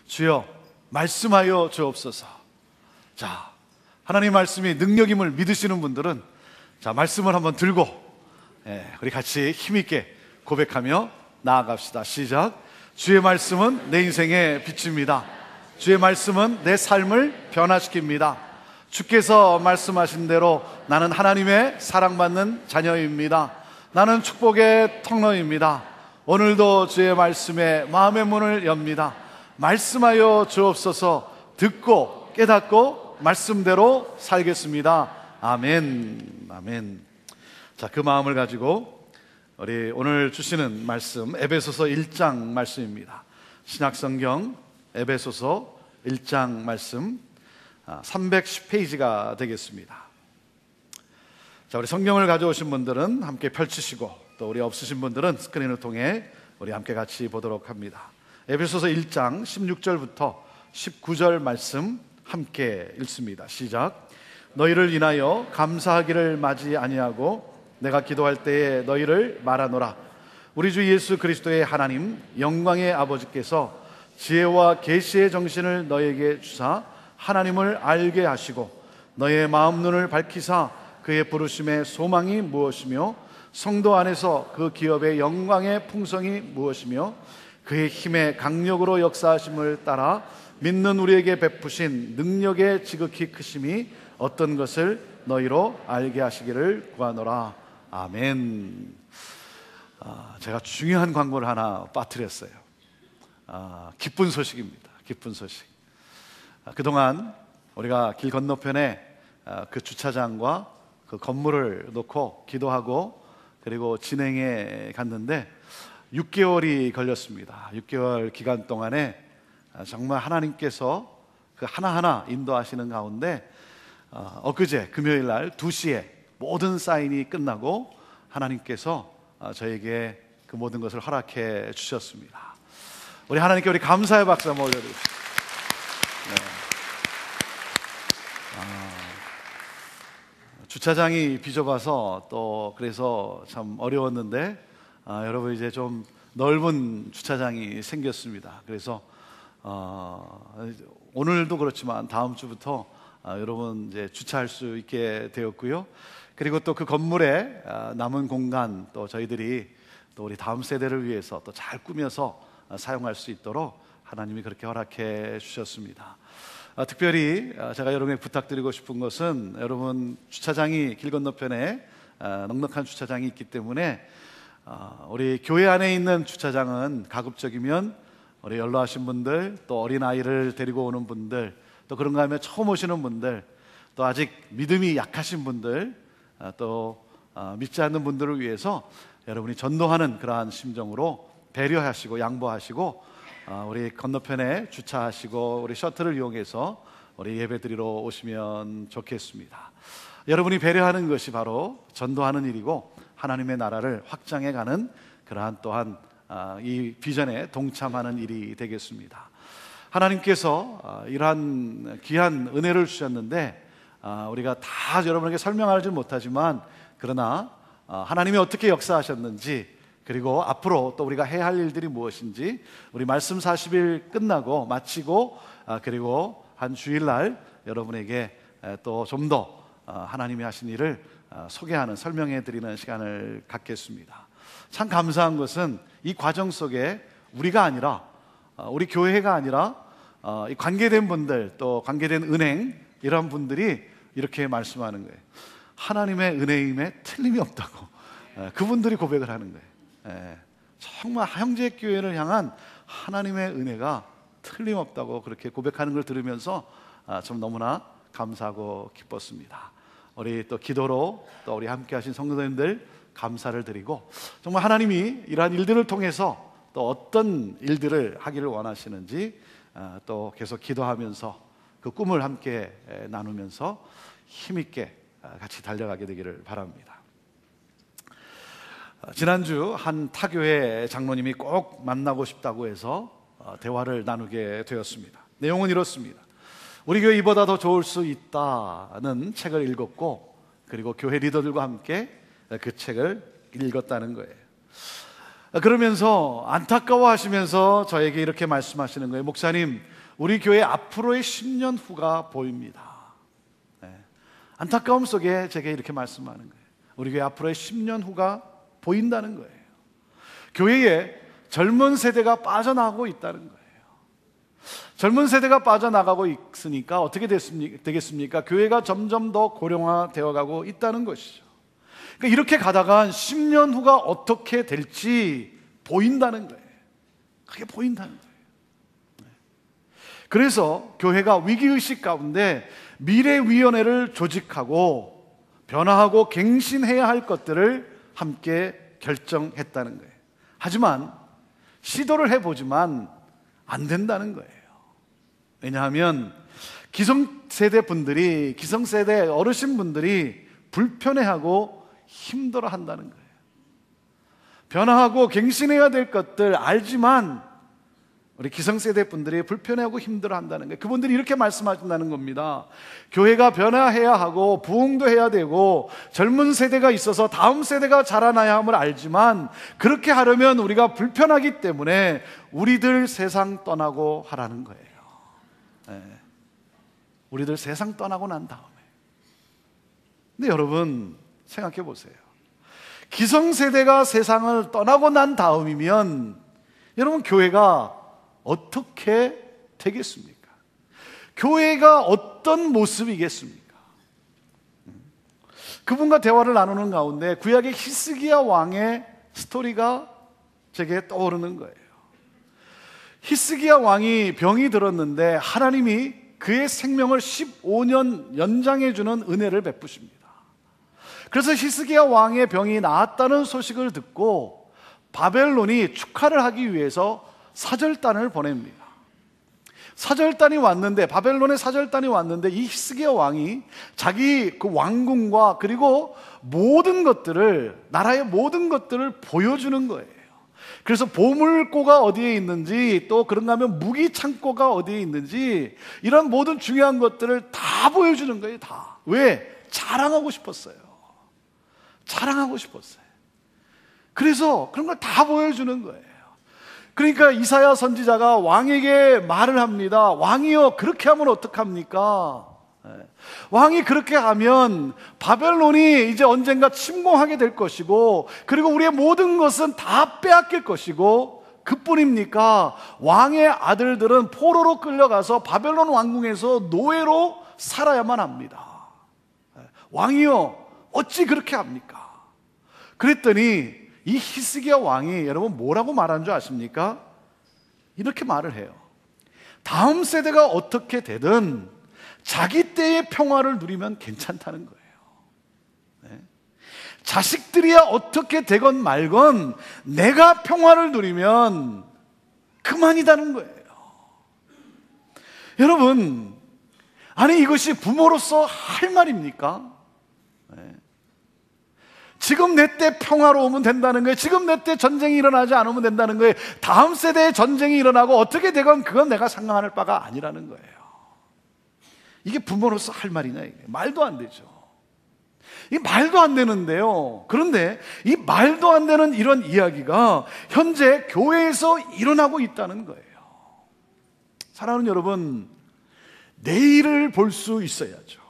주여 말씀하여 주옵소서. 자, 하나님 말씀이 능력임을 믿으시는 분들은 자, 말씀을 한번 들고 우리 같이 힘있게 고백하며 나아갑시다. 시작. 주의 말씀은 내 인생의 빛입니다. 주의 말씀은 내 삶을 변화시킵니다. 주께서 말씀하신 대로 나는 하나님의 사랑받는 자녀입니다. 나는 축복의 통로입니다. 오늘도 주의 말씀에 마음의 문을 엽니다. 말씀하여 주옵소서. 듣고 깨닫고 말씀대로 살겠습니다. 아멘. 아멘. 자, 그 마음을 가지고 우리 오늘 주시는 말씀 에베소서 1장 말씀입니다. 신약성경 에베소서 1장 말씀 310페이지가 되겠습니다. 자, 우리 성경을 가져오신 분들은 함께 펼치시고 또 우리 없으신 분들은 스크린을 통해 우리 함께 같이 보도록 합니다. 에베소서 1장 16절부터 19절 말씀 함께 읽습니다. 시작. 너희를 인하여 감사하기를 마지 아니하고 내가 기도할 때에 너희를 말하노라. 우리 주 예수 그리스도의 하나님 영광의 아버지께서 지혜와 계시의 정신을 너희에게 주사 하나님을 알게 하시고 너희의 마음 눈을 밝히사 그의 부르심의 소망이 무엇이며 성도 안에서 그 기업의 영광의 풍성이 무엇이며 그의 힘의 강력으로 역사하심을 따라 믿는 우리에게 베푸신 능력의 지극히 크심이 어떤 것을 너희로 알게 하시기를 구하노라. 아멘. 제가 중요한 광고를 하나 빠뜨렸어요. 기쁜 소식입니다. 기쁜 소식. 그동안 우리가 길 건너편에 그 주차장과 그 건물을 놓고 기도하고 그리고 진행해 갔는데 6개월이 걸렸습니다. 6개월 기간 동안에 정말 하나님께서 그 하나하나 인도하시는 가운데 엊그제 금요일 날 2시에 모든 사인이 끝나고 하나님께서 저에게 그 모든 것을 허락해 주셨습니다. 우리 하나님께 우리 감사의 박수 한번 올려드립시다. 네. 주차장이 비좁아서 또 그래서 참 어려웠는데 여러분 이제 좀 넓은 주차장이 생겼습니다. 그래서 오늘도 그렇지만 다음 주부터 여러분 이제 주차할 수 있게 되었고요. 그리고 또 그 건물에 남은 공간 또 저희들이 또 우리 다음 세대를 위해서 또 잘 꾸며서 사용할 수 있도록 하나님이 그렇게 허락해 주셨습니다. 특별히 제가 여러분에게 부탁드리고 싶은 것은 여러분 주차장이 길 건너편에 넉넉한 주차장이 있기 때문에 우리 교회 안에 있는 주차장은 가급적이면 우리 연로하신 분들 또 어린아이를 데리고 오는 분들 또 그런가 하면 처음 오시는 분들 또 아직 믿음이 약하신 분들 또 믿지 않는 분들을 위해서 여러분이 전도하는 그러한 심정으로 배려하시고 양보하시고 우리 건너편에 주차하시고 우리 셔틀을 이용해서 우리 예배드리러 오시면 좋겠습니다. 여러분이 배려하는 것이 바로 전도하는 일이고 하나님의 나라를 확장해가는 그러한 또한 이 비전에 동참하는 일이 되겠습니다. 하나님께서 이러한 귀한 은혜를 주셨는데 우리가 다 여러분에게 설명하지 못하지만 그러나 하나님이 어떻게 역사하셨는지 그리고 앞으로 또 우리가 해야 할 일들이 무엇인지 우리 말씀 40일 끝나고 마치고 그리고 한 주일날 여러분에게 또 좀 더 하나님이 하신 일을 소개하는 설명해 드리는 시간을 갖겠습니다. 참 감사한 것은 이 과정 속에 우리가 아니라 우리 교회가 아니라 이 관계된 분들 또 관계된 은행 이런 분들이 이렇게 말씀하는 거예요. 하나님의 은혜임에 틀림이 없다고 그분들이 고백을 하는 거예요. 정말 형제교회를 향한 하나님의 은혜가 틀림없다고 그렇게 고백하는 걸 들으면서 좀 너무나 감사하고 기뻤습니다. 우리 또 기도로 또 우리 함께 하신 성도님들 감사를 드리고 정말 하나님이 이러한 일들을 통해서 또 어떤 일들을 하기를 원하시는지 또 계속 기도하면서 그 꿈을 함께 나누면서 힘있게 같이 달려가게 되기를 바랍니다. 지난주 한 타교회 장로님이 꼭 만나고 싶다고 해서 대화를 나누게 되었습니다. 내용은 이렇습니다. 우리 교회 이보다 더 좋을 수 있다는 책을 읽었고 그리고 교회 리더들과 함께 그 책을 읽었다는 거예요. 그러면서 안타까워하시면서 저에게 이렇게 말씀하시는 거예요. 목사님, 우리 교회 앞으로의 10년 후가 보입니다. 안타까움 속에 제게 이렇게 말씀하는 거예요. 우리 교회 앞으로의 10년 후가 보인다는 거예요. 교회에 젊은 세대가 빠져나가고 있다는 거예요. 젊은 세대가 빠져나가고 있으니까 어떻게 되겠습니까? 교회가 점점 더 고령화되어 가고 있다는 것이죠. 그러니까 이렇게 가다가 10년 후가 어떻게 될지 보인다는 거예요. 그게 보인다는 거예요. 그래서 교회가 위기의식 가운데 미래위원회를 조직하고 변화하고 갱신해야 할 것들을 함께 결정했다는 거예요. 하지만 시도를 해보지만 안 된다는 거예요. 왜냐하면 기성세대 어르신분들이 불편해하고 힘들어 한다는 거예요. 변화하고 갱신해야 될 것들 알지만 우리 기성세대 분들이 불편해하고 힘들어 한다는 거예요. 그분들이 이렇게 말씀하신다는 겁니다. 교회가 변화해야 하고 부흥도 해야 되고 젊은 세대가 있어서 다음 세대가 자라나야 함을 알지만 그렇게 하려면 우리가 불편하기 때문에 우리들 세상 떠나고 하라는 거예요. 우리들 세상 떠나고 난 다음에. 근데 여러분 생각해 보세요. 기성세대가 세상을 떠나고 난 다음이면 여러분 교회가 어떻게 되겠습니까? 교회가 어떤 모습이겠습니까? 그분과 대화를 나누는 가운데 구약의 히스기야 왕의 스토리가 제게 떠오르는 거예요. 히스기야 왕이 병이 들었는데 하나님이 그의 생명을 15년 연장해 주는 은혜를 베푸십니다. 그래서 히스기야 왕의 병이 나았다는 소식을 듣고 바벨론이 축하를 하기 위해서 사절단을 보냅니다. 사절단이 왔는데, 바벨론의 사절단이 왔는데 이 히스기야 왕이 자기 그 왕궁과 그리고 모든 것들을, 나라의 모든 것들을 보여주는 거예요. 그래서 보물고가 어디에 있는지, 또 그런가 하면 무기 창고가 어디에 있는지, 이런 모든 중요한 것들을 다 보여주는 거예요. 다. 왜? 자랑하고 싶었어요. 자랑하고 싶었어요. 그래서 그런 걸 다 보여주는 거예요. 그러니까 이사야 선지자가 왕에게 말을 합니다. 왕이여, 그렇게 하면 어떡합니까? 왕이 그렇게 하면 바벨론이 이제 언젠가 침공하게 될 것이고, 그리고 우리의 모든 것은 다 빼앗길 것이고, 그뿐입니까? 왕의 아들들은 포로로 끌려가서 바벨론 왕궁에서 노예로 살아야만 합니다. 왕이여, 어찌 그렇게 합니까? 그랬더니 이 히스기야 왕이 여러분 뭐라고 말한 줄 아십니까? 이렇게 말을 해요. 다음 세대가 어떻게 되든 자기 때의 평화를 누리면 괜찮다는 거예요. 네? 자식들이야 어떻게 되건 말건 내가 평화를 누리면 그만이다는 거예요. 여러분, 아니 이것이 부모로서 할 말입니까? 네. 지금 내 때 평화로우면 된다는 거예요. 지금 내 때 전쟁이 일어나지 않으면 된다는 거예요. 다음 세대에 전쟁이 일어나고 어떻게 되건 그건 내가 상관할 바가 아니라는 거예요. 이게 부모로서 할 말이냐, 이게 말도 안 되죠. 이게 말도 안 되는데요. 그런데 이 말도 안 되는 이런 이야기가 현재 교회에서 일어나고 있다는 거예요. 사랑하는 여러분, 내일을 볼 수 있어야죠.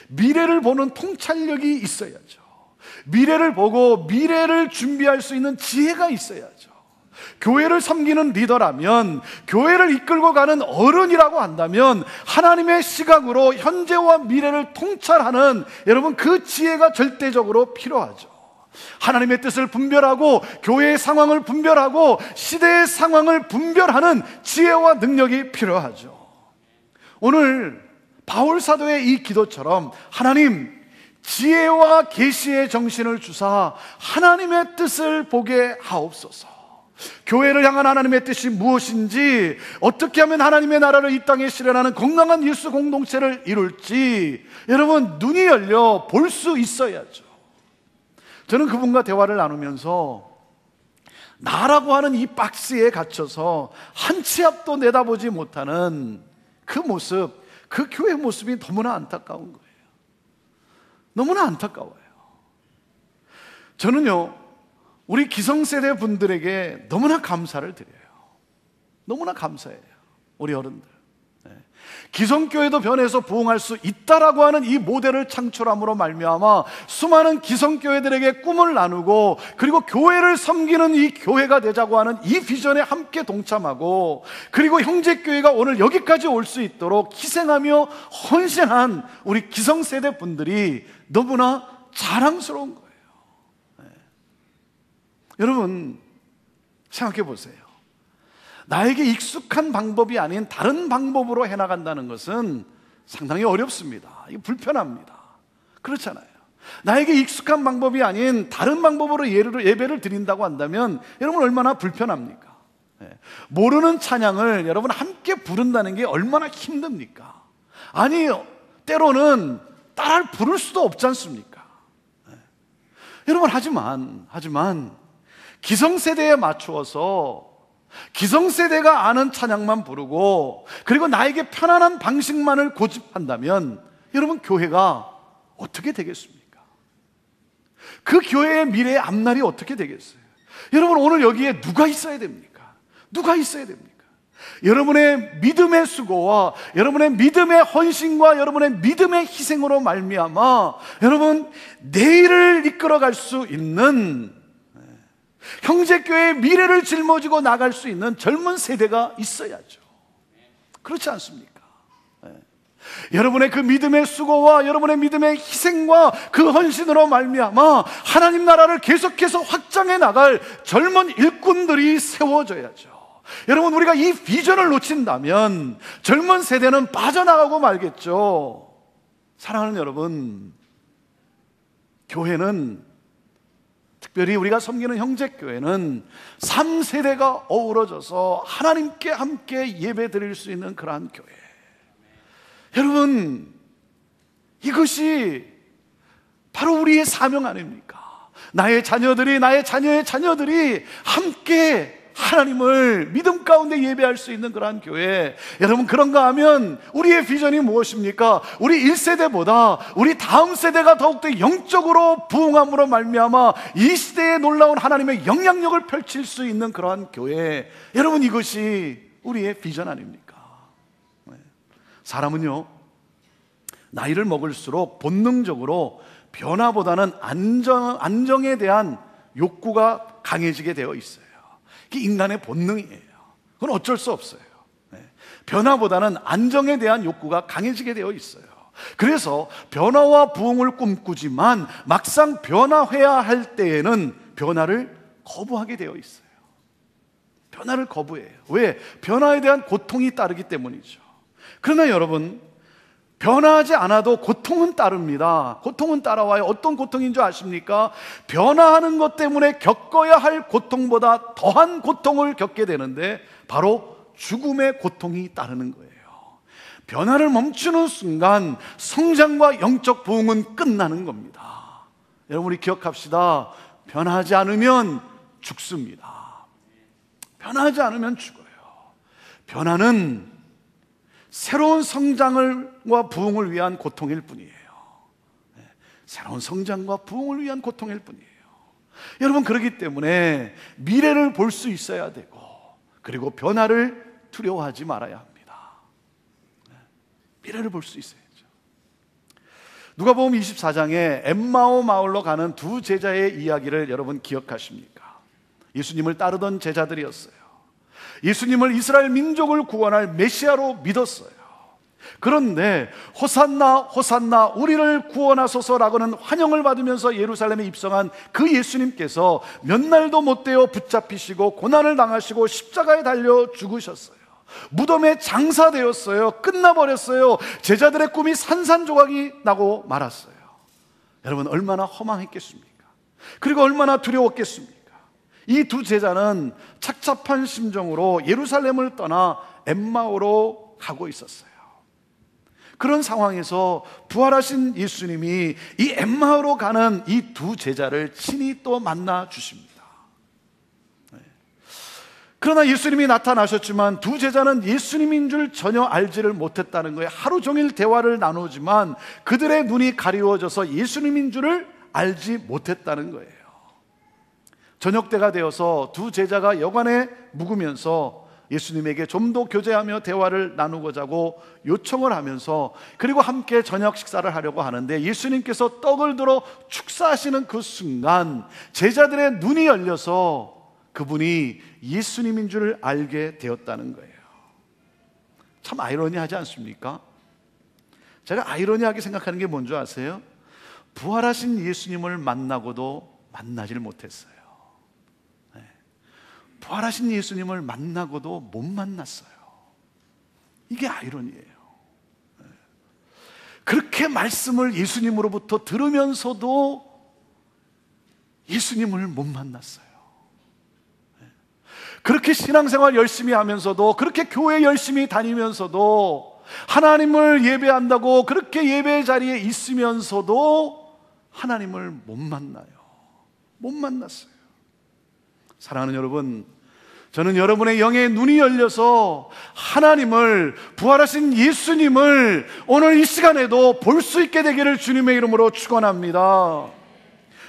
미래를 보는 통찰력이 있어야죠. 미래를 보고 미래를 준비할 수 있는 지혜가 있어야죠. 교회를 섬기는 리더라면, 교회를 이끌고 가는 어른이라고 한다면 하나님의 시각으로 현재와 미래를 통찰하는 여러분 그 지혜가 절대적으로 필요하죠. 하나님의 뜻을 분별하고 교회의 상황을 분별하고 시대의 상황을 분별하는 지혜와 능력이 필요하죠. 오늘 바울 사도의 이 기도처럼 하나님, 지혜와 계시의 정신을 주사 하나님의 뜻을 보게 하옵소서. 교회를 향한 하나님의 뜻이 무엇인지, 어떻게 하면 하나님의 나라를 이 땅에 실현하는 건강한 예수 공동체를 이룰지 여러분 눈이 열려 볼 수 있어야죠. 저는 그분과 대화를 나누면서 나라고 하는 이 박스에 갇혀서 한 치 앞도 내다보지 못하는 그 모습, 그 교회 모습이 너무나 안타까운 거예요. 너무나 안타까워요. 저는요, 우리 기성세대 분들에게 너무나 감사를 드려요. 너무나 감사해요. 우리 어른들. 기성교회도 변해서 부흥할 수 있다라고 하는 이 모델을 창출함으로 말미암아 수많은 기성교회들에게 꿈을 나누고, 그리고 교회를 섬기는 이 교회가 되자고 하는 이 비전에 함께 동참하고, 그리고 형제교회가 오늘 여기까지 올 수 있도록 희생하며 헌신한 우리 기성세대 분들이 너무나 자랑스러운 거예요. 여러분 생각해 보세요. 나에게 익숙한 방법이 아닌 다른 방법으로 해나간다는 것은 상당히 어렵습니다. 이거 불편합니다. 그렇잖아요. 나에게 익숙한 방법이 아닌 다른 방법으로 예배를 드린다고 한다면 여러분 얼마나 불편합니까? 모르는 찬양을 여러분 함께 부른다는 게 얼마나 힘듭니까? 아니, 때로는 따라 부를 수도 없지 않습니까? 여러분, 하지만 기성세대에 맞추어서 기성세대가 아는 찬양만 부르고, 그리고 나에게 편안한 방식만을 고집한다면 여러분, 교회가 어떻게 되겠습니까? 그 교회의 미래의 앞날이 어떻게 되겠어요? 여러분, 오늘 여기에 누가 있어야 됩니까? 누가 있어야 됩니까? 여러분의 믿음의 수고와 여러분의 믿음의 헌신과 여러분의 믿음의 희생으로 말미암아 여러분 내일을 이끌어갈 수 있는, 형제교회의 미래를 짊어지고 나갈 수 있는 젊은 세대가 있어야죠. 그렇지 않습니까? 여러분의 그 믿음의 수고와 여러분의 믿음의 희생과 그 헌신으로 말미암아 하나님 나라를 계속해서 확장해 나갈 젊은 일꾼들이 세워져야죠. 여러분, 우리가 이 비전을 놓친다면 젊은 세대는 빠져나가고 말겠죠. 사랑하는 여러분, 교회는, 특별히 우리가 섬기는 형제교회는 3세대가 어우러져서 하나님께 함께 예배 드릴 수 있는 그러한 교회. 여러분, 이것이 바로 우리의 사명 아닙니까? 나의 자녀들이, 나의 자녀의 자녀들이 함께 하나님을 믿음 가운데 예배할 수 있는 그러한 교회. 여러분, 그런가 하면 우리의 비전이 무엇입니까? 우리 1세대보다 우리 다음 세대가 더욱더 영적으로 부흥함으로 말미암아 이 시대에 놀라운 하나님의 영향력을 펼칠 수 있는 그러한 교회. 여러분, 이것이 우리의 비전 아닙니까? 사람은요, 나이를 먹을수록 본능적으로 변화보다는 안정에 대한 욕구가 강해지게 되어 있어요. 이게 인간의 본능이에요. 그건 어쩔 수 없어요. 변화보다는 안정에 대한 욕구가 강해지게 되어 있어요. 그래서 변화와 부흥을 꿈꾸지만 막상 변화해야 할 때에는 변화를 거부하게 되어 있어요. 변화를 거부해요. 왜? 변화에 대한 고통이 따르기 때문이죠. 그러나 여러분, 변화하지 않아도 고통은 따릅니다. 고통은 따라와요. 어떤 고통인 줄 아십니까? 변화하는 것 때문에 겪어야 할 고통보다 더한 고통을 겪게 되는데 바로 죽음의 고통이 따르는 거예요. 변화를 멈추는 순간 성장과 영적 부흥은 끝나는 겁니다. 여러분, 우리 기억합시다. 변화하지 않으면 죽습니다. 변화하지 않으면 죽어요. 변화는 새로운 성장과 부흥을 위한 고통일 뿐이에요. 새로운 성장과 부흥을 위한 고통일 뿐이에요. 여러분, 그렇기 때문에 미래를 볼 수 있어야 되고, 그리고 변화를 두려워하지 말아야 합니다. 미래를 볼 수 있어야죠. 누가복음 24장에 엠마오 마을로 가는 두 제자의 이야기를 여러분 기억하십니까? 예수님을 따르던 제자들이었어요. 예수님을 이스라엘 민족을 구원할 메시아로 믿었어요. 그런데 호산나 호산나 우리를 구원하소서라고는 환영을 받으면서 예루살렘에 입성한 그 예수님께서 몇 날도 못 되어 붙잡히시고 고난을 당하시고 십자가에 달려 죽으셨어요. 무덤에 장사되었어요. 끝나버렸어요. 제자들의 꿈이 산산조각이 나고 말았어요. 여러분, 얼마나 허망했겠습니까? 그리고 얼마나 두려웠겠습니까? 이 두 제자는 착잡한 심정으로 예루살렘을 떠나 엠마오로 가고 있었어요. 그런 상황에서 부활하신 예수님이 이 엠마오로 가는 이 두 제자를 친히 또 만나 주십니다. 그러나 예수님이 나타나셨지만 두 제자는 예수님인 줄 전혀 알지를 못했다는 거예요. 하루 종일 대화를 나누지만 그들의 눈이 가리워져서 예수님인 줄을 알지 못했다는 거예요. 저녁 때가 되어서 두 제자가 여관에 묵으면서 예수님에게 좀 더 교제하며 대화를 나누고자 하고 요청을 하면서, 그리고 함께 저녁 식사를 하려고 하는데 예수님께서 떡을 들어 축사하시는 그 순간 제자들의 눈이 열려서 그분이 예수님인 줄 알게 되었다는 거예요. 참 아이러니하지 않습니까? 제가 아이러니하게 생각하는 게 뭔지 아세요? 부활하신 예수님을 만나고도 만나질 못했어요. 부활하신 예수님을 만나고도 못 만났어요. 이게 아이러니예요. 그렇게 말씀을 예수님으로부터 들으면서도 예수님을 못 만났어요. 그렇게 신앙생활 열심히 하면서도, 그렇게 교회 열심히 다니면서도, 하나님을 예배한다고 그렇게 예배 자리에 있으면서도 하나님을 못 만나요. 못 만났어요. 사랑하는 여러분, 저는 여러분의 영의 눈이 열려서 하나님을, 부활하신 예수님을 오늘 이 시간에도 볼 수 있게 되기를 주님의 이름으로 축원합니다.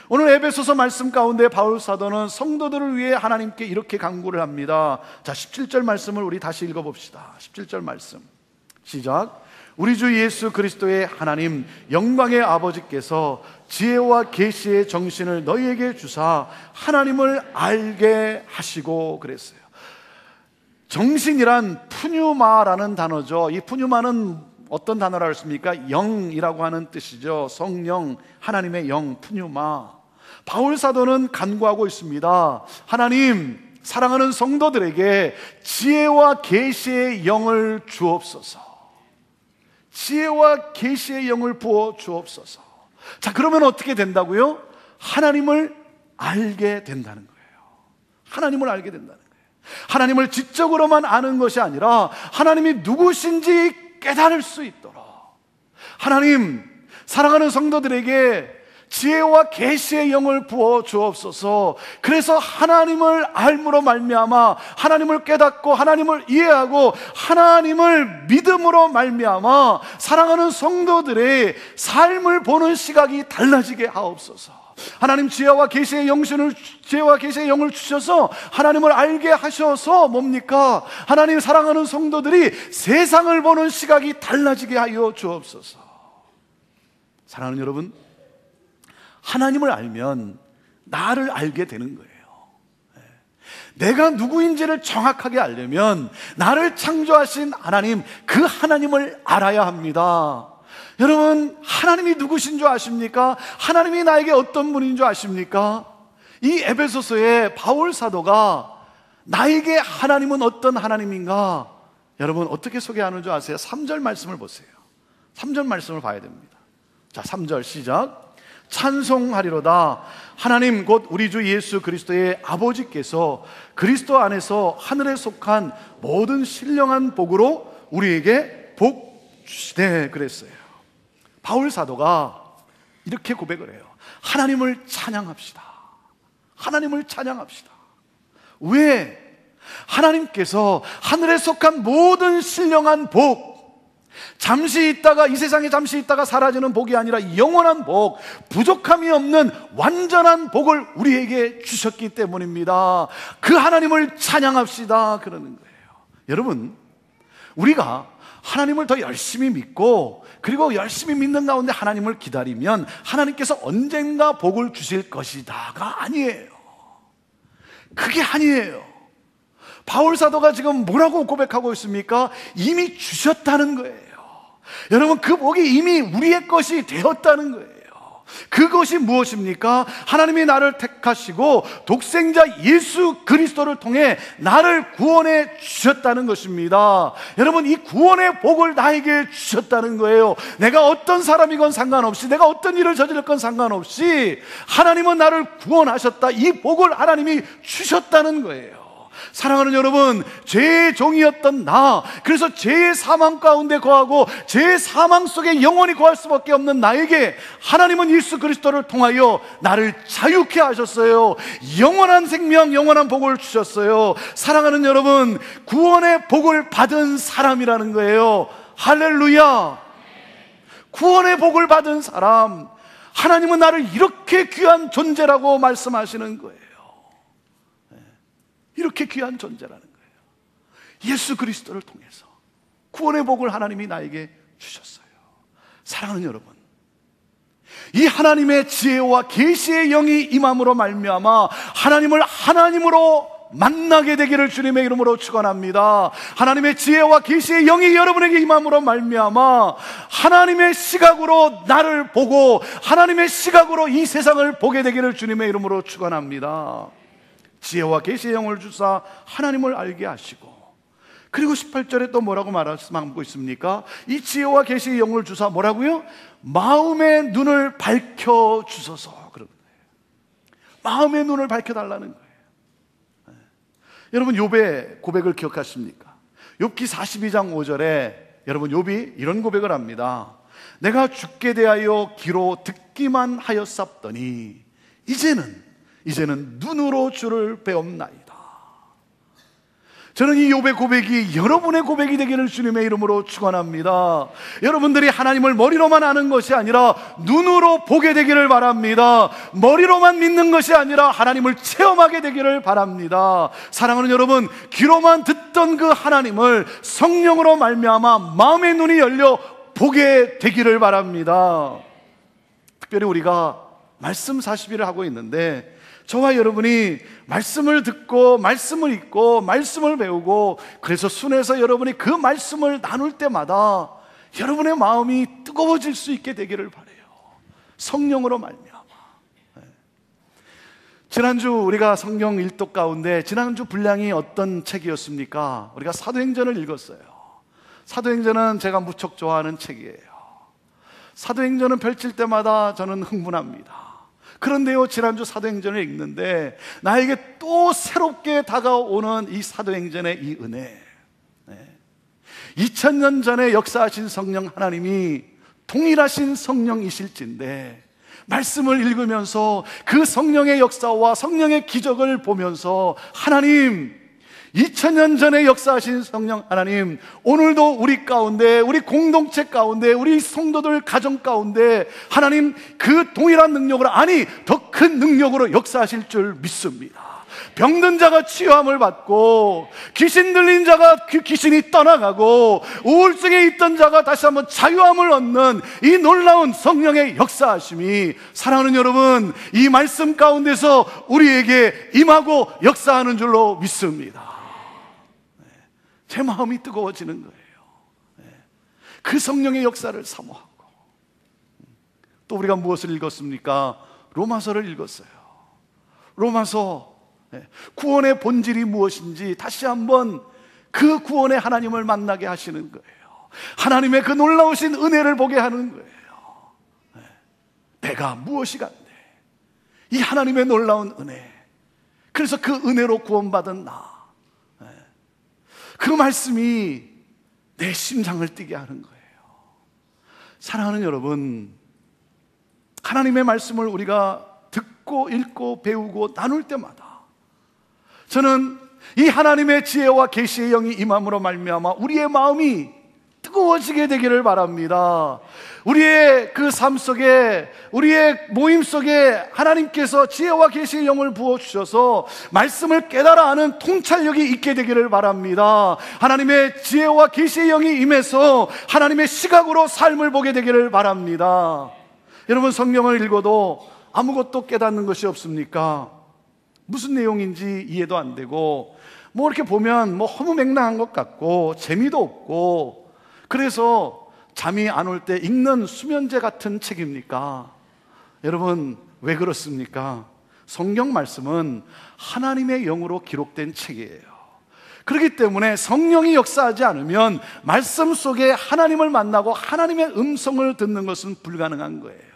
오늘 에베소서 말씀 가운데 바울 사도는 성도들을 위해 하나님께 이렇게 간구를 합니다. 자, 17절 말씀을 우리 다시 읽어봅시다. 17절 말씀 시작. 우리 주 예수 그리스도의 하나님 영광의 아버지께서 지혜와 계시의 정신을 너희에게 주사 하나님을 알게 하시고, 그랬어요. 정신이란 푸뉴마라는 단어죠. 이 푸뉴마는 어떤 단어라고 했습니까? 영이라고 하는 뜻이죠. 성령, 하나님의 영, 푸뉴마. 바울 사도는 간구하고 있습니다. 하나님, 사랑하는 성도들에게 지혜와 계시의 영을 주옵소서. 지혜와 계시의 영을 부어 주옵소서. 자, 그러면 어떻게 된다고요? 하나님을 알게 된다는 거예요. 하나님을 알게 된다는 거예요. 하나님을 지적으로만 아는 것이 아니라 하나님이 누구신지 깨달을 수 있도록. 하나님, 사랑하는 성도들에게 지혜와 계시의 영을 부어 주옵소서. 그래서 하나님을 알므로 말미암아 하나님을 깨닫고 하나님을 이해하고 하나님을 믿음으로 말미암아 사랑하는 성도들의 삶을 보는 시각이 달라지게 하옵소서. 하나님, 지혜와 계시의 영을 주셔서 하나님을 알게 하셔서 뭡니까? 하나님, 사랑하는 성도들이 세상을 보는 시각이 달라지게 하여 주옵소서. 사랑하는 여러분, 하나님을 알면 나를 알게 되는 거예요. 내가 누구인지를 정확하게 알려면 나를 창조하신 하나님, 그 하나님을 알아야 합니다. 여러분, 하나님이 누구신 줄 아십니까? 하나님이 나에게 어떤 분인 줄 아십니까? 이 에베소서에 바울 사도가 나에게 하나님은 어떤 하나님인가, 여러분 어떻게 소개하는 줄 아세요? 3절 말씀을 보세요. 3절 말씀을 봐야 됩니다. 자, 3절 시작. 찬송하리로다. 하나님 곧 우리 주 예수 그리스도의 아버지께서 그리스도 안에서 하늘에 속한 모든 신령한 복으로 우리에게 복 주시되, 그랬어요. 바울 사도가 이렇게 고백을 해요. 하나님을 찬양합시다. 하나님을 찬양합시다. 왜? 하나님께서 하늘에 속한 모든 신령한 복, 잠시 있다가, 이 세상에 잠시 있다가 사라지는 복이 아니라 영원한 복, 부족함이 없는 완전한 복을 우리에게 주셨기 때문입니다. 그 하나님을 찬양합시다, 그러는 거예요. 여러분, 우리가 하나님을 더 열심히 믿고 그리고 열심히 믿는 가운데 하나님을 기다리면 하나님께서 언젠가 복을 주실 것이다가 아니에요. 그게 아니에요. 바울 사도가 지금 뭐라고 고백하고 있습니까? 이미 주셨다는 거예요. 여러분, 그 복이 이미 우리의 것이 되었다는 거예요. 그것이 무엇입니까? 하나님이 나를 택하시고 독생자 예수 그리스도를 통해 나를 구원해 주셨다는 것입니다. 여러분, 이 구원의 복을 나에게 주셨다는 거예요. 내가 어떤 사람이건 상관없이, 내가 어떤 일을 저질렀건 상관없이 하나님은 나를 구원하셨다. 이 복을 하나님이 주셨다는 거예요. 사랑하는 여러분, 죄의 종이었던 나, 그래서 죄의 사망 가운데 거하고 죄의 사망 속에 영원히 거할 수밖에 없는 나에게 하나님은 예수 그리스도를 통하여 나를 자유케 하셨어요. 영원한 생명, 영원한 복을 주셨어요. 사랑하는 여러분, 구원의 복을 받은 사람이라는 거예요. 할렐루야. 구원의 복을 받은 사람, 하나님은 나를 이렇게 귀한 존재라고 말씀하시는 거예요. 이렇게 귀한 존재라는 거예요. 예수 그리스도를 통해서 구원의 복을 하나님이 나에게 주셨어요. 사랑하는 여러분, 이 하나님의 지혜와 계시의 영이 임함으로 말미암아 하나님을 하나님으로 만나게 되기를 주님의 이름으로 축원합니다. 하나님의 지혜와 계시의 영이 여러분에게 임함으로 말미암아 하나님의 시각으로 나를 보고 하나님의 시각으로 이 세상을 보게 되기를 주님의 이름으로 축원합니다. 지혜와 계시의 영을 주사 하나님을 알게 하시고, 그리고 18절에 또 뭐라고 말씀하고 있습니까? 이 지혜와 계시의 영을 주사 뭐라고요? 마음의 눈을 밝혀 주소서. 그런 거예요. 마음의 눈을 밝혀 달라는 거예요. 여러분, 욥의 고백을 기억하십니까? 욥기 42장 5절에 여러분, 욥이 이런 고백을 합니다. 내가 죽게 대하여 귀로 듣기만 하였사더니 이제는 눈으로 주를 배움나이다. 저는 이 욥의 고백이 여러분의 고백이 되기를 주님의 이름으로 축원합니다. 여러분들이 하나님을 머리로만 아는 것이 아니라 눈으로 보게 되기를 바랍니다. 머리로만 믿는 것이 아니라 하나님을 체험하게 되기를 바랍니다. 사랑하는 여러분, 귀로만 듣던 그 하나님을 성령으로 말미암아 마음의 눈이 열려 보게 되기를 바랍니다. 특별히 우리가 말씀 40일을 하고 있는데, 저와 여러분이 말씀을 듣고 말씀을 읽고 말씀을 배우고, 그래서 순회에서 여러분이 그 말씀을 나눌 때마다 여러분의 마음이 뜨거워질 수 있게 되기를 바라요. 성령으로 말미암아. 지난주 우리가 성경 일독 가운데 지난주 분량이 어떤 책이었습니까? 우리가 사도행전을 읽었어요. 사도행전은 제가 무척 좋아하는 책이에요. 사도행전은 펼칠 때마다 저는 흥분합니다. 그런데요, 지난주 사도행전을 읽는데 나에게 또 새롭게 다가오는 이 사도행전의 이 은혜, 2000년 전에 역사하신 성령 하나님이 동일하신 성령이실진데, 말씀을 읽으면서 그 성령의 역사와 성령의 기적을 보면서 하나님, 2000년 전에 역사하신 성령 하나님, 오늘도 우리 가운데, 우리 공동체 가운데, 우리 성도들 가정 가운데 하나님 그 동일한 능력으로, 아니 더 큰 능력으로 역사하실 줄 믿습니다. 병든 자가 치유함을 받고, 귀신 들린 자가 그 귀신이 떠나가고, 우울증에 있던 자가 다시 한번 자유함을 얻는 이 놀라운 성령의 역사하심이, 사랑하는 여러분, 이 말씀 가운데서 우리에게 임하고 역사하는 줄로 믿습니다. 제 마음이 뜨거워지는 거예요. 그 성령의 역사를 사모하고. 또 우리가 무엇을 읽었습니까? 로마서를 읽었어요. 로마서, 구원의 본질이 무엇인지 다시 한번 그 구원의 하나님을 만나게 하시는 거예요. 하나님의 그 놀라우신 은혜를 보게 하는 거예요. 내가 무엇이 간데 이 하나님의 놀라운 은혜, 그래서 그 은혜로 구원받은 나, 그 말씀이 내 심장을 뛰게 하는 거예요. 사랑하는 여러분, 하나님의 말씀을 우리가 듣고 읽고 배우고 나눌 때마다 저는 이 하나님의 지혜와 계시의 영이 임함으로 말미암아 우리의 마음이 뜨거워지게 되기를 바랍니다. 우리의 그 삶 속에, 우리의 모임 속에 하나님께서 지혜와 계시의 영을 부어주셔서 말씀을 깨달아 아는 통찰력이 있게 되기를 바랍니다. 하나님의 지혜와 계시의 영이 임해서 하나님의 시각으로 삶을 보게 되기를 바랍니다. 여러분, 성경을 읽어도 아무것도 깨닫는 것이 없습니까? 무슨 내용인지 이해도 안 되고, 뭐 이렇게 보면 뭐 허무맹랑한 것 같고 재미도 없고, 그래서 잠이 안 올 때 읽는 수면제 같은 책입니까? 여러분, 왜 그렇습니까? 성경 말씀은 하나님의 영으로 기록된 책이에요. 그렇기 때문에 성령이 역사하지 않으면 말씀 속에 하나님을 만나고 하나님의 음성을 듣는 것은 불가능한 거예요.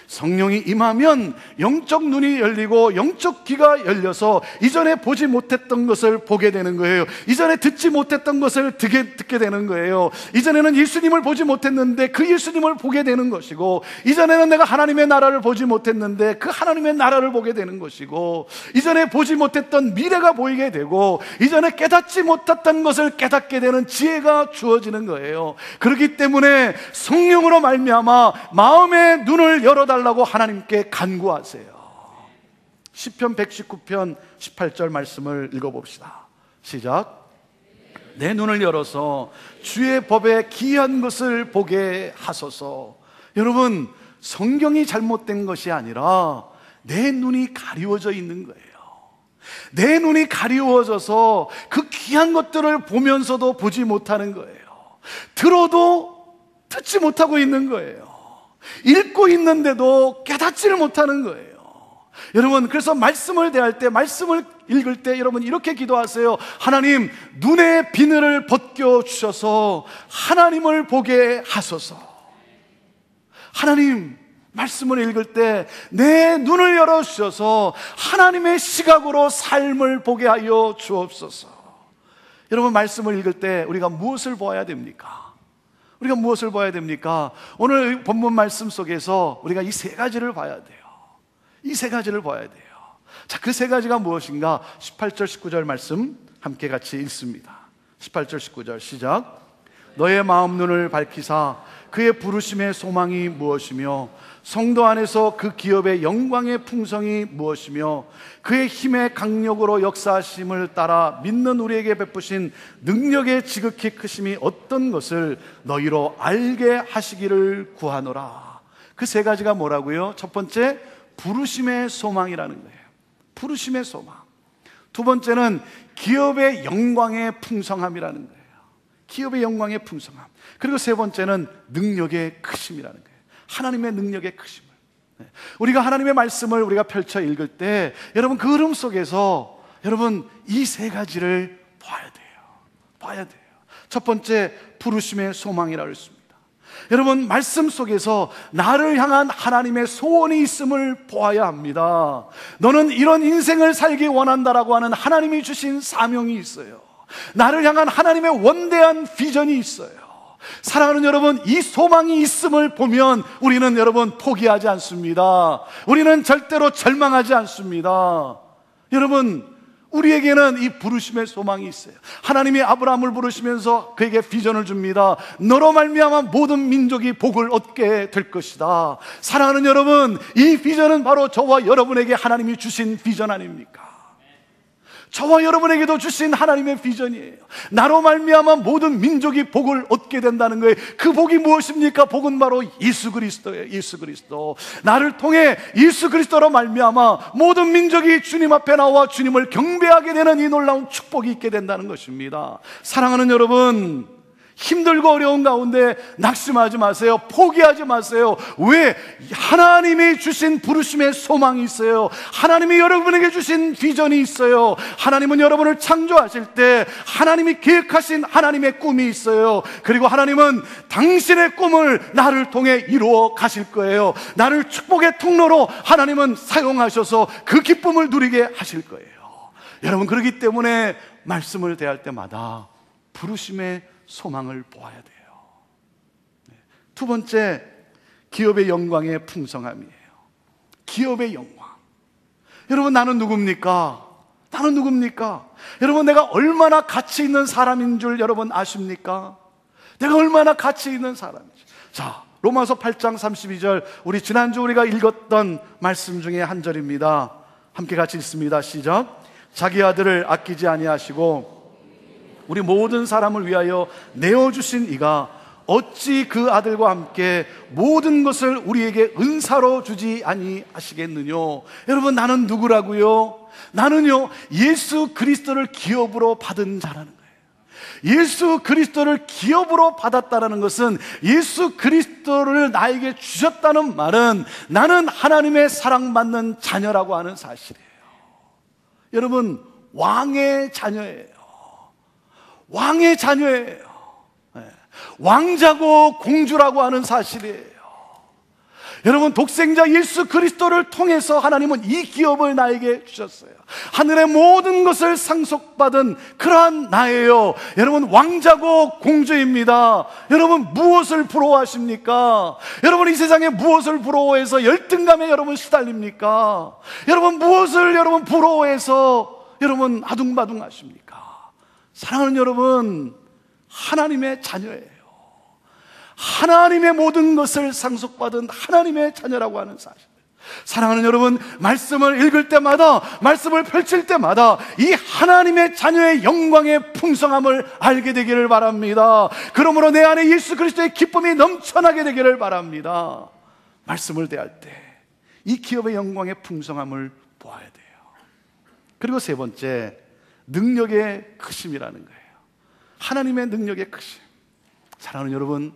성령이 임하면 영적 눈이 열리고 영적 귀가 열려서 이전에 보지 못했던 것을 보게 되는 거예요. 이전에 듣지 못했던 것을 듣게 되는 거예요. 이전에는 예수님을 보지 못했는데 그 예수님을 보게 되는 것이고, 이전에는 내가 하나님의 나라를 보지 못했는데 그 하나님의 나라를 보게 되는 것이고, 이전에 보지 못했던 미래가 보이게 되고, 이전에 깨닫지 못했던 것을 깨닫게 되는 지혜가 주어지는 거예요. 그렇기 때문에 성령으로 말미암아 마음의 눈을 열어달라고 하나님께 간구하세요. 시편 119편 18절 말씀을 읽어봅시다. 시작. 내 눈을 열어서 주의 법에 기이한 것을 보게 하소서. 여러분, 성경이 잘못된 것이 아니라 내 눈이 가리워져 있는 거예요. 내 눈이 가리워져서 그 귀한 것들을 보면서도 보지 못하는 거예요. 들어도 듣지 못하고 있는 거예요. 읽고 있는데도 깨닫지를 못하는 거예요. 여러분, 그래서 말씀을 대할 때, 말씀을 읽을 때 여러분 이렇게 기도하세요. 하나님, 눈의 비늘을 벗겨주셔서 하나님을 보게 하소서. 하나님, 말씀을 읽을 때 내 눈을 열어주셔서 하나님의 시각으로 삶을 보게 하여 주옵소서. 여러분, 말씀을 읽을 때 우리가 무엇을 보아야 됩니까? 우리가 무엇을 봐야 됩니까? 오늘 본문 말씀 속에서 우리가 이 세 가지를 봐야 돼요. 이 세 가지를 봐야 돼요. 자, 그 세 가지가 무엇인가? 18절 19절 말씀 함께 같이 읽습니다. 18절 19절 시작. 너의 마음 눈을 밝히사 그의 부르심의 소망이 무엇이며 성도 안에서 그 기업의 영광의 풍성이 무엇이며 그의 힘의 강력으로 역사하심을 따라 믿는 우리에게 베푸신 능력의 지극히 크심이 어떤 것을 너희로 알게 하시기를 구하노라. 그 세 가지가 뭐라고요? 첫 번째, 부르심의 소망이라는 거예요. 부르심의 소망. 두 번째는 기업의 영광의 풍성함이라는 거예요. 기업의 영광의 풍성함. 그리고 세 번째는 능력의 크심이라는 거예요. 하나님의 능력의 크심을. 우리가 하나님의 말씀을 우리가 펼쳐 읽을 때 여러분 그 흐름 속에서 여러분 이 세 가지를 봐야 돼요. 첫 번째, 부르심의 소망이라고 했습니다. 여러분, 말씀 속에서 나를 향한 하나님의 소원이 있음을 보아야 합니다. 너는 이런 인생을 살기 원한다라고 하는 하나님이 주신 사명이 있어요. 나를 향한 하나님의 원대한 비전이 있어요. 사랑하는 여러분, 이 소망이 있음을 보면 우리는 여러분 포기하지 않습니다. 우리는 절대로 절망하지 않습니다. 여러분, 우리에게는 이 부르심의 소망이 있어요. 하나님이 아브라함을 부르시면서 그에게 비전을 줍니다. 너로 말미암아 모든 민족이 복을 얻게 될 것이다. 사랑하는 여러분, 이 비전은 바로 저와 여러분에게 하나님이 주신 비전 아닙니까? 저와 여러분에게도 주신 하나님의 비전이에요. 나로 말미암아 모든 민족이 복을 얻게 된다는 거예요. 그 복이 무엇입니까? 복은 바로 예수 그리스도예요. 예수 그리스도. 나를 통해 예수 그리스도로 말미암아 모든 민족이 주님 앞에 나와 주님을 경배하게 되는 이 놀라운 축복이 있게 된다는 것입니다. 사랑하는 여러분, 힘들고 어려운 가운데 낙심하지 마세요. 포기하지 마세요. 왜? 하나님이 주신 부르심의 소망이 있어요. 하나님이 여러분에게 주신 비전이 있어요. 하나님은 여러분을 창조하실 때 하나님이 계획하신 하나님의 꿈이 있어요. 그리고 하나님은 당신의 꿈을 나를 통해 이루어 가실 거예요. 나를 축복의 통로로 하나님은 사용하셔서 그 기쁨을 누리게 하실 거예요. 여러분, 그렇기 때문에 말씀을 대할 때마다 부르심의 소망을 보아야 돼요. 두 번째, 기업의 영광의 풍성함이에요. 기업의 영광. 여러분, 나는 누굽니까? 나는 누굽니까? 여러분, 내가 얼마나 가치 있는 사람인 줄 여러분 아십니까? 내가 얼마나 가치 있는 사람인지. 자, 로마서 8장 32절, 우리 지난주 우리가 읽었던 말씀 중에 한 절입니다. 함께 같이 읽습니다. 시작. 자기 아들을 아끼지 아니하시고 우리 모든 사람을 위하여 내어주신 이가 어찌 그 아들과 함께 모든 것을 우리에게 은사로 주지 아니하시겠느뇨. 여러분, 나는 누구라고요? 나는요, 예수 그리스도를 기업으로 받은 자라는 거예요. 예수 그리스도를 기업으로 받았다는 것은, 예수 그리스도를 나에게 주셨다는 말은 나는 하나님의 사랑받는 자녀라고 하는 사실이에요. 여러분, 왕의 자녀예요. 왕의 자녀예요. 왕자고 공주라고 하는 사실이에요. 여러분, 독생자 예수 그리스도를 통해서 하나님은 이 기업을 나에게 주셨어요. 하늘의 모든 것을 상속받은 그러한 나예요. 여러분, 왕자고 공주입니다. 여러분, 무엇을 부러워하십니까? 여러분, 이 세상에 무엇을 부러워해서 열등감에 여러분 시달립니까? 여러분, 무엇을 여러분 부러워해서 여러분 아둥바둥 하십니까? 사랑하는 여러분, 하나님의 자녀예요. 하나님의 모든 것을 상속받은 하나님의 자녀라고 하는 사실. 사랑하는 여러분, 말씀을 읽을 때마다, 말씀을 펼칠 때마다 이 하나님의 자녀의 영광의 풍성함을 알게 되기를 바랍니다. 그러므로 내 안에 예수 그리스도의 기쁨이 넘쳐나게 되기를 바랍니다. 말씀을 대할 때 이 기업의 영광의 풍성함을 보아야 돼요. 그리고 세 번째, 능력의 크심이라는 거예요. 하나님의 능력의 크심. 사랑하는 여러분,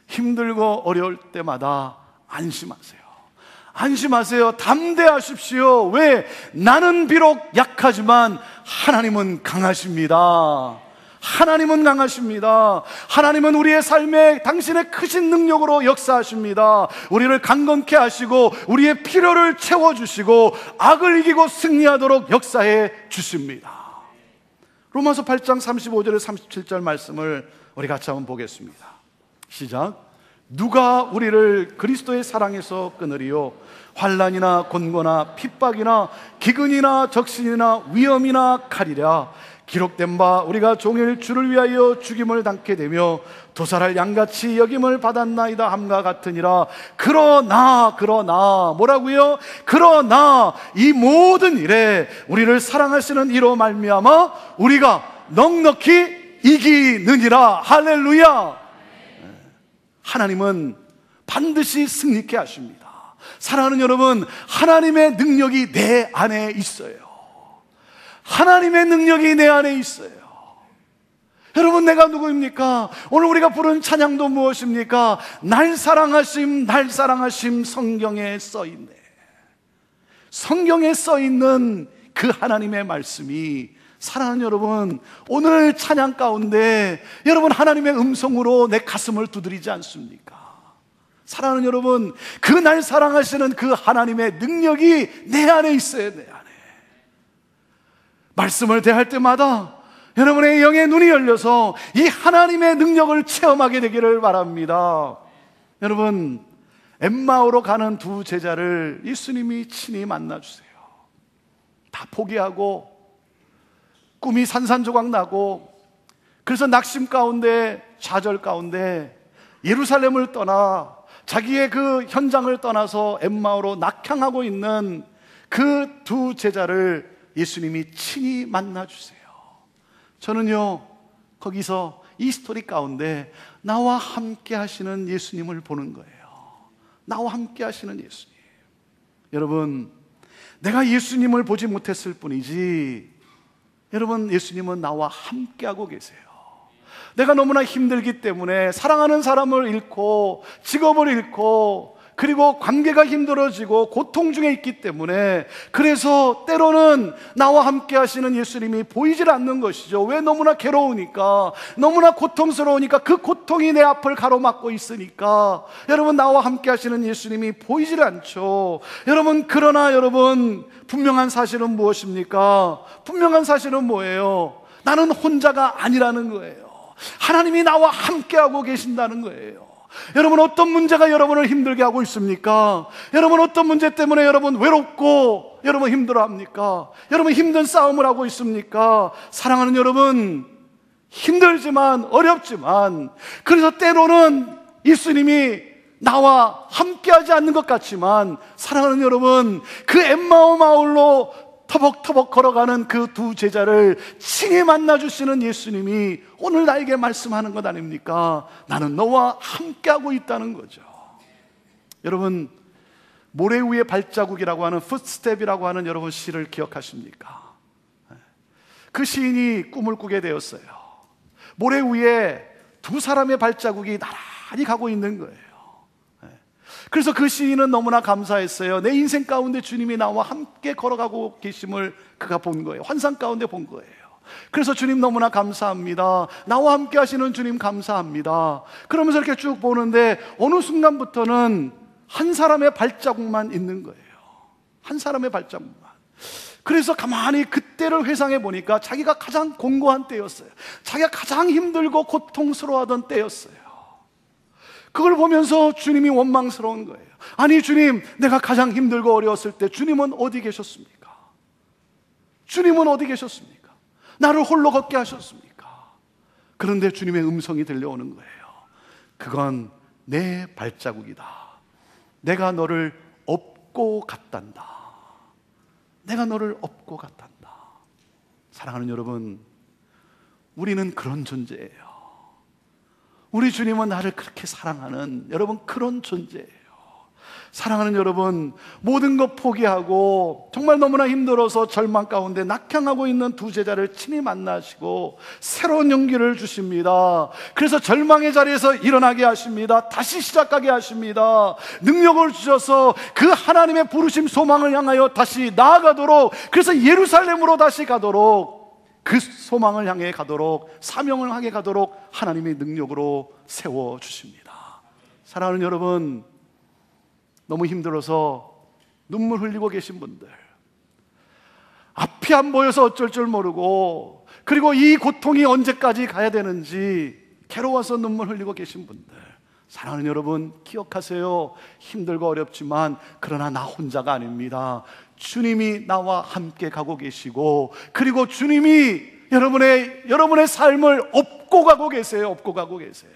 힘들고 어려울 때마다 안심하세요. 안심하세요. 담대하십시오. 왜? 나는 비록 약하지만 하나님은 강하십니다. 하나님은 강하십니다. 하나님은 우리의 삶에 당신의 크신 능력으로 역사하십니다. 우리를 강건케 하시고 우리의 필요를 채워주시고 악을 이기고 승리하도록 역사해 주십니다. 로마서 8장 35절에 37절 말씀을 우리 같이 한번 보겠습니다. 시작. 누가 우리를 그리스도의 사랑에서 끊으리요? 환난이나 곤고나 핍박이나 기근이나 적신이나 위험이나 칼이랴. 기록된 바 우리가 종일 주를 위하여 죽임을 당게 되며 도살할 양같이 여김을 받았나이다 함과 같으니라. 그러나 뭐라고요? 그러나 이 모든 일에 우리를 사랑하시는 이로 말미암아 우리가 넉넉히 이기느니라. 할렐루야. 하나님은 반드시 승리케 하십니다. 사랑하는 여러분, 하나님의 능력이 내 안에 있어요. 하나님의 능력이 내 안에 있어요. 여러분, 내가 누구입니까? 오늘 우리가 부른 찬양도 무엇입니까? 날 사랑하심, 날 사랑하심. 성경에 써있네. 성경에 써있는 그 하나님의 말씀이, 사랑하는 여러분, 오늘 찬양 가운데 여러분 하나님의 음성으로 내 가슴을 두드리지 않습니까? 사랑하는 여러분, 그 날 사랑하시는 그 하나님의 능력이 내 안에 있어요. 내 안에. 말씀을 대할 때마다 여러분의 영의 눈이 열려서 이 하나님의 능력을 체험하게 되기를 바랍니다. 여러분, 엠마오로 가는 두 제자를 예수님이 친히 만나주세요. 다 포기하고 꿈이 산산조각 나고, 그래서 낙심 가운데, 좌절 가운데 예루살렘을 떠나 자기의 그 현장을 떠나서 엠마오로 낙향하고 있는 그 두 제자를 예수님이 친히 만나주세요. 저는요, 거기서 이 스토리 가운데 나와 함께 하시는 예수님을 보는 거예요. 나와 함께 하시는 예수님. 여러분, 내가 예수님을 보지 못했을 뿐이지, 여러분, 예수님은 나와 함께 하고 계세요. 내가 너무나 힘들기 때문에 사랑하는 사람을 잃고 직업을 잃고 그리고 관계가 힘들어지고 고통 중에 있기 때문에, 그래서 때로는 나와 함께 하시는 예수님이 보이질 않는 것이죠. 왜? 너무나 괴로우니까, 너무나 고통스러우니까, 그 고통이 내 앞을 가로막고 있으니까 여러분, 나와 함께 하시는 예수님이 보이질 않죠. 여러분, 그러나 여러분, 분명한 사실은 무엇입니까? 분명한 사실은 뭐예요? 나는 혼자가 아니라는 거예요. 하나님이 나와 함께하고 계신다는 거예요. 여러분, 어떤 문제가 여러분을 힘들게 하고 있습니까? 여러분, 어떤 문제 때문에 여러분 외롭고 여러분 힘들어합니까? 여러분, 힘든 싸움을 하고 있습니까? 사랑하는 여러분, 힘들지만 어렵지만, 그래서 때로는 예수님이 나와 함께하지 않는 것 같지만, 사랑하는 여러분, 그 엠마오 마을로 터벅터벅 걸어가는 그 두 제자를 친히 만나주시는 예수님이 오늘 나에게 말씀하는 것 아닙니까? 나는 너와 함께하고 있다는 거죠. 여러분, 모래 위의 발자국이라고 하는 풋스텝이라고 하는 여러분 시를 기억하십니까? 그 시인이 꿈을 꾸게 되었어요. 모래 위에 두 사람의 발자국이 나란히 가고 있는 거예요. 그래서 그 시인은 너무나 감사했어요. 내 인생 가운데 주님이 나와 함께 걸어가고 계심을 그가 본 거예요. 환상 가운데 본 거예요. 그래서 주님 너무나 감사합니다. 나와 함께 하시는 주님 감사합니다. 그러면서 이렇게 쭉 보는데 어느 순간부터는 한 사람의 발자국만 있는 거예요. 한 사람의 발자국만. 그래서 가만히 그때를 회상해 보니까 자기가 가장 공고한 때였어요. 자기가 가장 힘들고 고통스러워하던 때였어요. 그걸 보면서 주님이 원망스러운 거예요. 아니 주님, 내가 가장 힘들고 어려웠을 때 주님은 어디 계셨습니까? 주님은 어디 계셨습니까? 나를 홀로 걷게 하셨습니까? 그런데 주님의 음성이 들려오는 거예요. 그건 내 발자국이다. 내가 너를 업고 업고 갔단다. 내가 너를 업고 갔단다. 사랑하는 여러분, 우리는 그런 존재예요. 우리 주님은 나를 그렇게 사랑하는, 여러분, 그런 존재예요. 사랑하는 여러분, 모든 것 포기하고 정말 너무나 힘들어서 절망 가운데 낙향하고 있는 두 제자를 친히 만나시고 새로운 용기를 주십니다. 그래서 절망의 자리에서 일어나게 하십니다. 다시 시작하게 하십니다. 능력을 주셔서 그 하나님의 부르심 소망을 향하여 다시 나아가도록, 그래서 예루살렘으로 다시 가도록, 그 소망을 향해 가도록, 사명을 향해 가도록 하나님의 능력으로 세워주십니다. 사랑하는 여러분, 너무 힘들어서 눈물 흘리고 계신 분들, 앞이 안 보여서 어쩔 줄 모르고, 그리고 이 고통이 언제까지 가야 되는지 괴로워서 눈물 흘리고 계신 분들, 사랑하는 여러분, 기억하세요. 힘들고 어렵지만 그러나 나 혼자가 아닙니다. 주님이 나와 함께 가고 계시고, 그리고 주님이 여러분의 삶을 업고 가고 계세요. 업고 가고 계세요.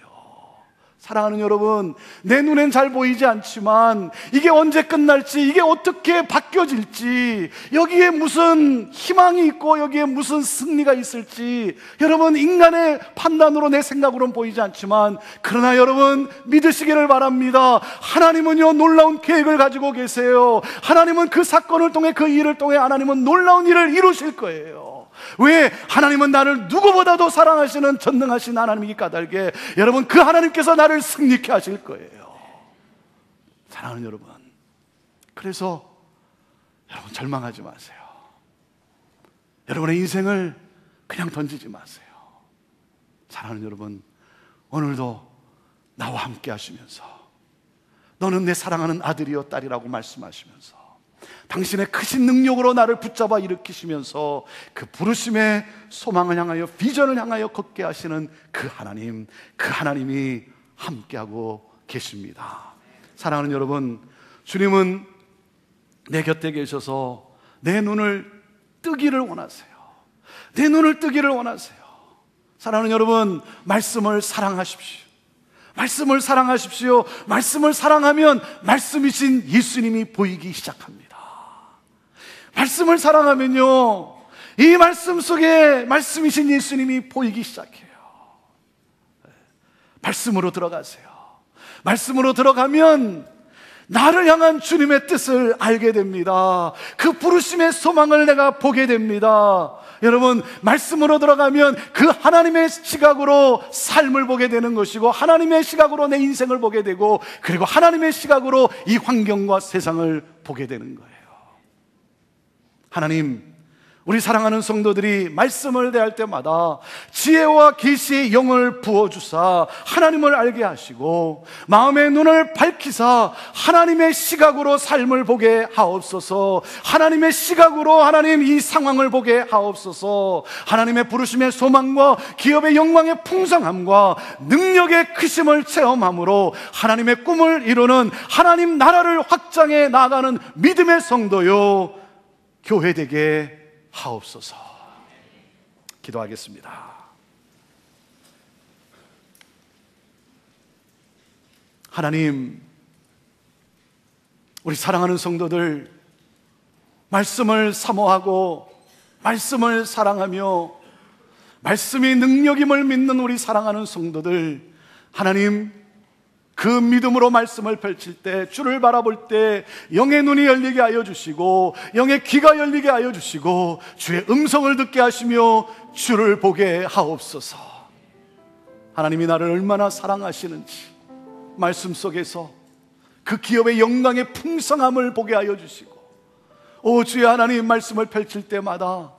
사랑하는 여러분, 내 눈엔 잘 보이지 않지만 이게 언제 끝날지, 이게 어떻게 바뀌어질지, 여기에 무슨 희망이 있고 여기에 무슨 승리가 있을지, 여러분, 인간의 판단으로, 내 생각으로는 보이지 않지만, 그러나 여러분 믿으시기를 바랍니다. 하나님은요, 놀라운 계획을 가지고 계세요. 하나님은 그 사건을 통해, 그 일을 통해 하나님은 놀라운 일을 이루실 거예요. 왜? 하나님은 나를 누구보다도 사랑하시는 전능하신 하나님이기 까닭에 여러분, 그 하나님께서 나를 승리케 하실 거예요. 사랑하는 여러분, 그래서 여러분 절망하지 마세요. 여러분의 인생을 그냥 던지지 마세요. 사랑하는 여러분, 오늘도 나와 함께 하시면서, 너는 내 사랑하는 아들이요 딸이라고 말씀하시면서 당신의 크신 능력으로 나를 붙잡아 일으키시면서 그 부르심의 소망을 향하여, 비전을 향하여 걷게 하시는 그 하나님이 함께하고 계십니다. 사랑하는 여러분, 주님은 내 곁에 계셔서 내 눈을 뜨기를 원하세요. 내 눈을 뜨기를 원하세요. 사랑하는 여러분, 말씀을 사랑하십시오. 말씀을 사랑하십시오. 말씀을 사랑하면 말씀이신 예수님이 보이기 시작합니다. 말씀을 사랑하면요, 이 말씀 속에 말씀이신 예수님이 보이기 시작해요. 말씀으로 들어가세요. 말씀으로 들어가면 나를 향한 주님의 뜻을 알게 됩니다. 그 부르심의 소망을 내가 보게 됩니다. 여러분, 말씀으로 들어가면 그 하나님의 시각으로 삶을 보게 되는 것이고, 하나님의 시각으로 내 인생을 보게 되고, 그리고 하나님의 시각으로 이 환경과 세상을 보게 되는 거예요. 하나님, 우리 사랑하는 성도들이 말씀을 대할 때마다 지혜와 계시의 영을 부어주사 하나님을 알게 하시고, 마음의 눈을 밝히사 하나님의 시각으로 삶을 보게 하옵소서. 하나님의 시각으로 하나님 이 상황을 보게 하옵소서. 하나님의 부르심의 소망과 기업의 영광의 풍성함과 능력의 크심을 체험함으로 하나님의 꿈을 이루는, 하나님 나라를 확장해 나가는 믿음의 성도요 교회되게 하옵소서. 기도하겠습니다. 하나님, 우리 사랑하는 성도들, 말씀을 사모하고 말씀을 사랑하며 말씀이 능력임을 믿는 우리 사랑하는 성도들, 하나님, 그 믿음으로 말씀을 펼칠 때, 주를 바라볼 때 영의 눈이 열리게 하여 주시고, 영의 귀가 열리게 하여 주시고, 주의 음성을 듣게 하시며 주를 보게 하옵소서. 하나님이 나를 얼마나 사랑하시는지 말씀 속에서 그 기업의 영광의 풍성함을 보게 하여 주시고, 오 주의 하나님, 말씀을 펼칠 때마다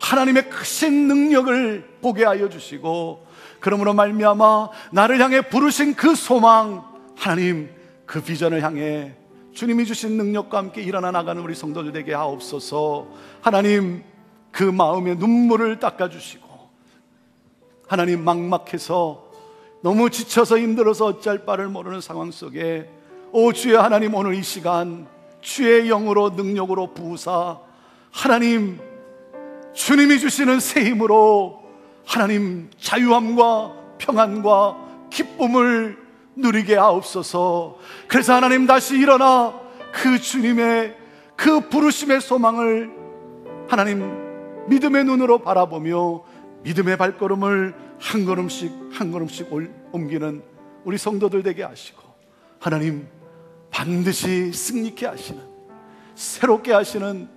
하나님의 크신 능력을 보게 하여 주시고, 그러므로 말미암아 나를 향해 부르신 그 소망, 하나님 그 비전을 향해 주님이 주신 능력과 함께 일어나 나가는 우리 성도들 되게 하옵소서. 하나님, 그 마음의 눈물을 닦아주시고, 하나님 막막해서 너무 지쳐서 힘들어서 어찌할 바를 모르는 상황 속에, 오 주의 하나님, 오늘 이 시간 주의 영으로 능력으로 부으사 하나님 주님이 주시는 새 힘으로 하나님 자유함과 평안과 기쁨을 누리게 하옵소서. 그래서 하나님 다시 일어나 그 주님의 그 부르심의 소망을 하나님 믿음의 눈으로 바라보며 믿음의 발걸음을 한 걸음씩 한 걸음씩 옮기는 우리 성도들 되게 하시고, 하나님 반드시 승리케 하시는, 새롭게 하시는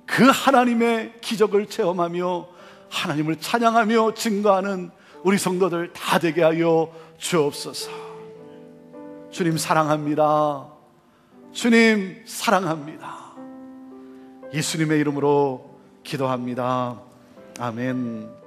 그 하나님의 기적을 체험하며 하나님을 찬양하며 증거하는 우리 성도들 다 되게 하여 주옵소서. 주님 사랑합니다. 주님 사랑합니다. 예수님의 이름으로 기도합니다. 아멘.